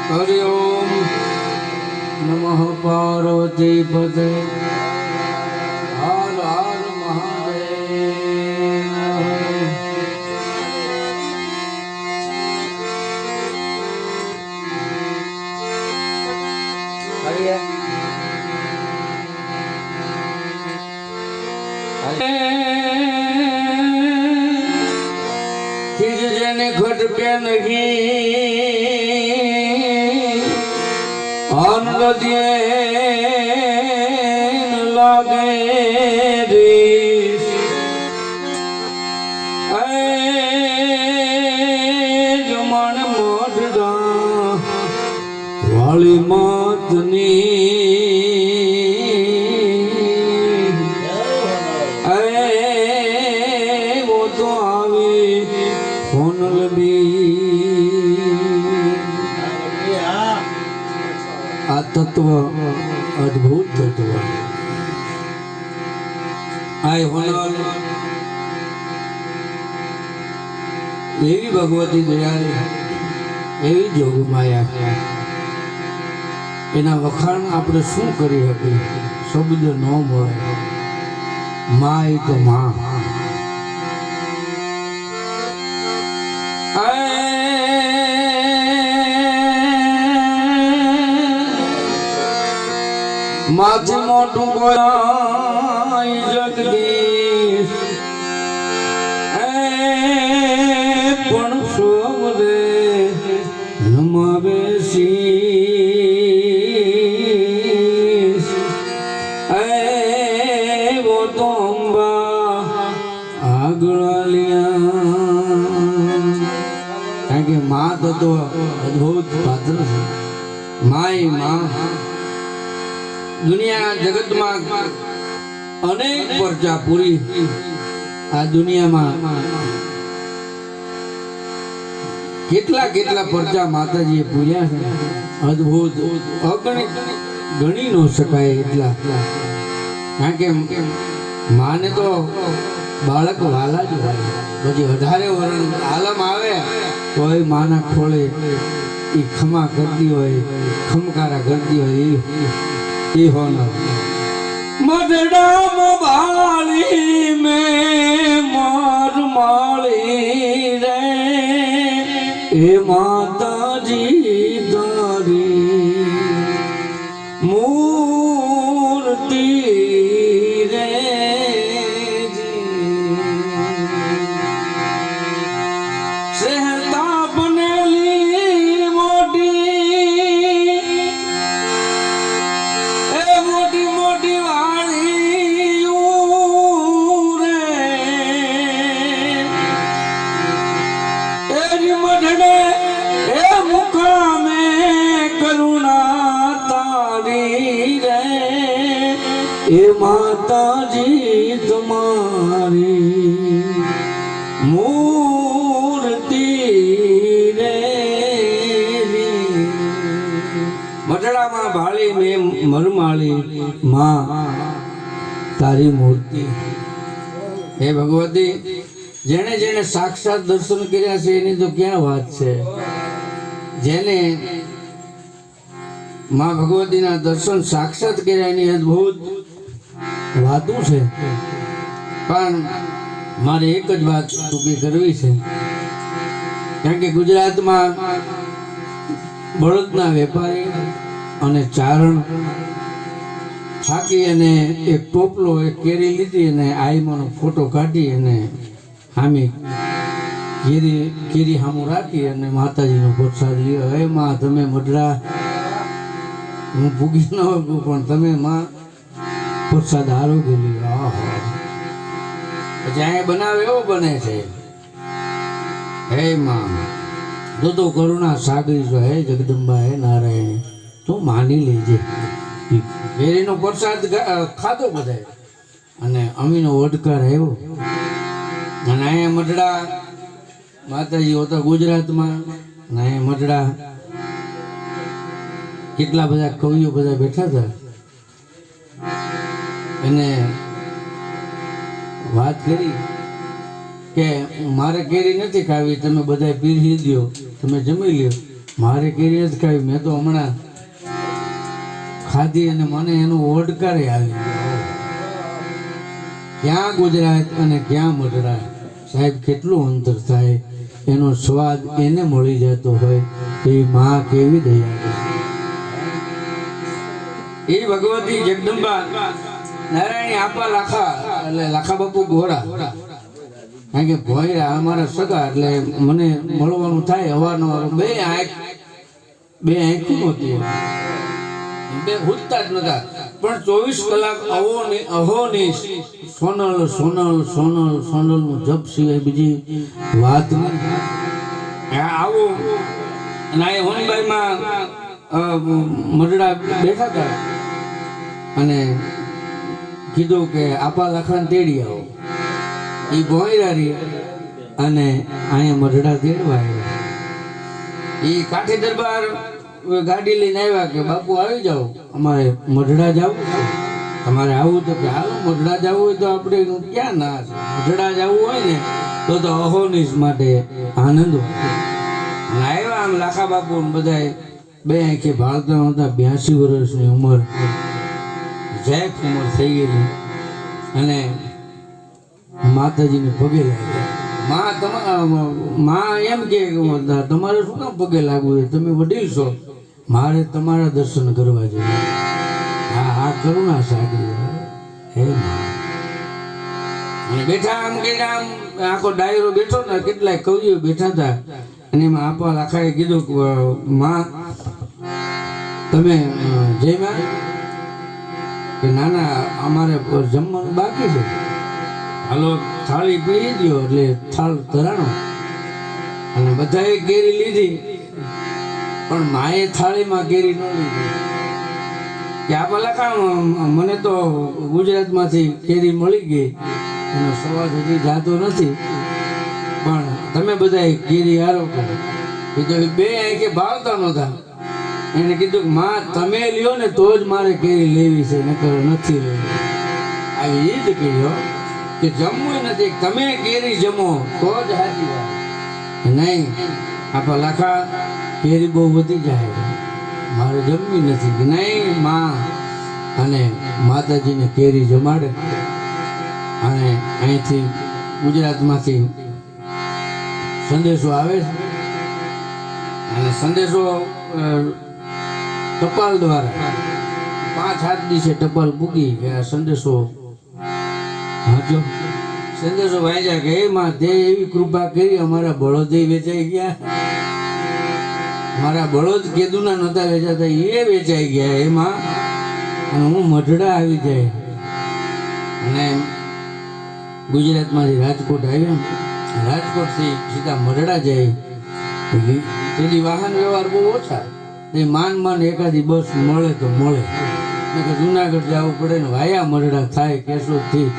हरि ओम नमः पार्वती पते हर हर महादेव। खिज जने घट पे नहीं अन्न दिए लागे रीस जमन मोटड़ा वाली मातनी वो तो आवे होनल भी आ तत्व अद्भुत तत्व आय होनल एवी भगवती दयाली एवी जोग माया एना वखाण आपणे शुं करी हकीए शब्द न मळे माय तो मां माथे मोटू कोई जगदीश पण सोवरे नमावे शीश वो तो अंबा आगळा लिया कारण के मां तो अद्भुत पात्र है माई मां दुनिया जगत में अनेक पर्चा पूरी आ दुनिया में केटला केटला पर्चा माताजी पूर्या है अद्भुत अगणित गणी न शकाय एटला कारण के माने तो बाळक वाला ज होय પછી 18 વર્ષ આલમ આવે તોય માના ખોળે ઈ ખમા કરતી હોય ખમકારા કરતી હોય ઈ હોનર મઢડા બાળી में मार माली रे ए माता जी दारी मूर्ति रे सहता बनेली मोटी मोटी मोटी वाली मढ़ने ए मुखा में करुणा तारी रे ए माता जी तुम्हारी मूर्ति रे मढ़ड़ा मां भाली में मरमाली मां तारी मूर्ति हे भगवती जेने जेने साक्षात दर्शन कर्या छे एनी तो क्या बात छे जेने मां भगवती ना दर्शन साक्षात कर्या एनी अद्भुत वातुं छे पण मारे एक ज बात टूकी करवी छे कारण के गुजरात में बळदना वेपारी अने चारण थाकी अने एक टोपलो एक केरी लीधी अने आईमानो फोटो काढी अने हामी केरी हामू राखी अने माताजीनो प्रसाद लियो हे मां तमे मઢડા हूँ भूगी न होगुं पण तमे मां प्रसाद आरोग्य लियो પછી અહીંયા બનાવે એવો બને છે હે मां દો કરુણા સાગરી જો હે જગદંબા હે નારાયણ તું માની લેજે કેરીનો પ્રસાદ ખાધો બધાય અને અમીનો ઓડકાર આવ્યો અને અહીંયા મઢડા માતાજી હોતા ગુજરાતમાં અને અહીંયા મઢડા કેટલા બધા કવિઓ બધા બેઠા હતા એને વાત કરી કે મારે કેરી નથી ખાવી, તમે બધા પીરી દો, તમે જમી લ્યો, મારે કેરી નથી ખાવી, મેં તો હમણાં ખાધી અને મને એનું ઓડકારે આવી ગયો. ક્યાં ગુજરાત અને ક્યાં મદ્રાસ, સાહેબ કેટલું અંતર થાય. એનો સ્વાદ એને મળી જતો હોય એ માં કેવી દયા છે. એ ભગવતી જગદંબા નારાયણી આપા લાખા એટલે લાખા બાપુ ગોરા, કારણ કે ભોયરા અમારા સગા એટલે મને મળવાનું થાય અવારનવાર. બે આંખું નહોતી, બે હુજતા જ નતા, પણ 24 કલાક અહોની સોનલ સોનલ સોનલ સોનલ નું જપ સિવાય બીજી વાત નહીં. આવું અને હોનબાઈમાં મરડા બેઠા હતા અને કીધું કે આપા લાખાને તેડી આવો. એ ભોંયરારી અને અહીંયા મરડા તેડવા આવ્યા. એ કાઠી દરબાર ગાડી લઈને આવ્યા કે બાપુ આવી જાઓ, અમારે મઢડા જવું છે, તમારે આવું તો કે હાલો મઢડા જવું હોય તો આપણે ક્યાં ના છે, મઢડા જવું હોય ને તો અહોનીશ માટે આનંદ હોય. અને આવ્યા આમ લાખા બાપુ બધા બે આંખે ભાળતા હતા. 82 વર્ષની ઉંમર, જેક ઉંમર થઈ ગયેલી, અને માતાજીને પગે લાગ્યા. માં એમ કે તમારે શું કામ પગે લાગવું છે, તમે વડીલ છો, મારે તમારા દર્શન કરવા જોઈએ. આ કરુણા સાગરી હે માં. અને બેઠા આમ કે આમ આખો ડાયરો બેઠો ને, કેટલાય કવિઓ બેઠા હતા, અને એમાં આપા લાખાએ કીધું કે માં તમે જય માં કે નાના અમારે જમવાનું બાકી છે, હાલો થાળી પીરી દો. એટલે થાળ ધરાણો અને બધાએ કેરી લીધી, પણ માએ થાળીમાં કેરી ન લીધી. કે આપા લાખા મને તો ગુજરાતમાંથી કેરી મળી ગઈ, એનો સ્વાદ હજી જાતો નથી, પણ તમે બધા કેરી હારો કરો. કીધું બે આંખે ભાવતા નહોતા. એને કીધું કે માં તમે લ્યો ને તો જ મારે કેરી લેવી છે, નકર નથી લેવી. આવી ઈદ કહ્યો કે જમવું નથી, તમે કેરી જમો તો જ સાચી વાત. નહીં આપા લાખા કેરી બહુ વધી જાય, મારે જમવી નથી. કે નહીં માં અને માતાજીને કેરી જમાડે. અને અહીંથી ગુજરાતમાંથી સંદેશો આવે છે, અને સંદેશો ટપાલ દ્વારા 5-7 દિવસે ટપાલ પૂકી કે આ સંદેશો વાંચો. સંદેશો વાંચ્યા કે એમાં તે એવી કૃપા કરી, અમારા બળદે વેચાઈ ગયા, અમારા બળદ કેદુના નહોતા વેચાતા એ વેચાઈ ગયા એમાં, અને હું મઢડા આવી જાય. અને ગુજરાતમાંથી રાજકોટ આવ્યા, રાજકોટથી સીધા મઢડા જાય. તેથી વાહન વ્યવહાર બહુ ઓછા, તે માન એકાદી બસ મળે તો મળે, જુનાગઢ જવું પડે ને વાયા મઢડા થાય કેશોદથી.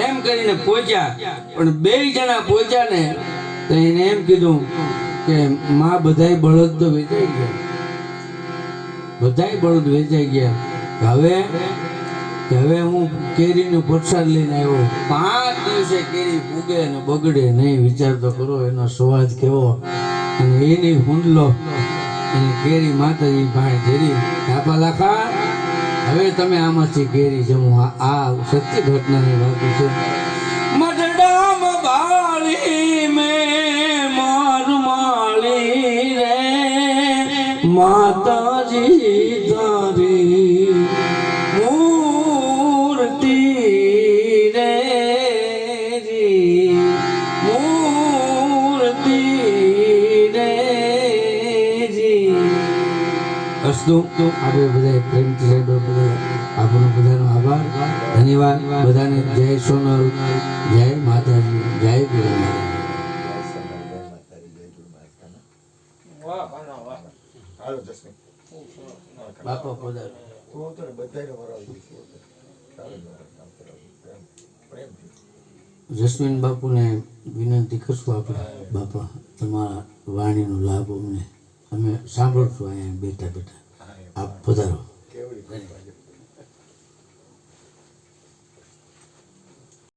એમ કરીને પહોંચ્યા, પણ 2 જણા પહોંચ્યા ને તો એને એમ કીધું કે માં બધાય બળદ તો વેચાઈ ગયા, બધાય બળદ વેચાઈ ગયા. હવે હું કેરીનો પ્રસાદ લઈને આવ્યો. 5 દિવસે કેરી પૂગે ને બગડે નહીં, વિચાર તો કરો એનો સ્વાદ કેવો. અને એની હુંડલો એની કેરી માતાજી પાસે ધરી. આપા લાખા હવે તમે આમાંથી કેરી જમો. આ સત્ય ઘટનાની વાત છે. મઢડામાં બાળી મેં માર માળી રે માતાજી તારી મૂર્તિ રે મૂર્તિ રે અસ્તુ. આપણે બધા પ્રેમથી સાહેબ બધા આપણો બધાનો આભાર, ધન્યવાદ બધાને. જય સોનલ, જય માતાજી, જય ગુરુ બાપા પધાર. જસ્મીન બાપુને વિનંતી કરશું આપણે, બાપા તમારા વાણીનો લાભ અમને અમે સાંભળશું અહીંયા બેઠા બેઠા. આપ પધારો.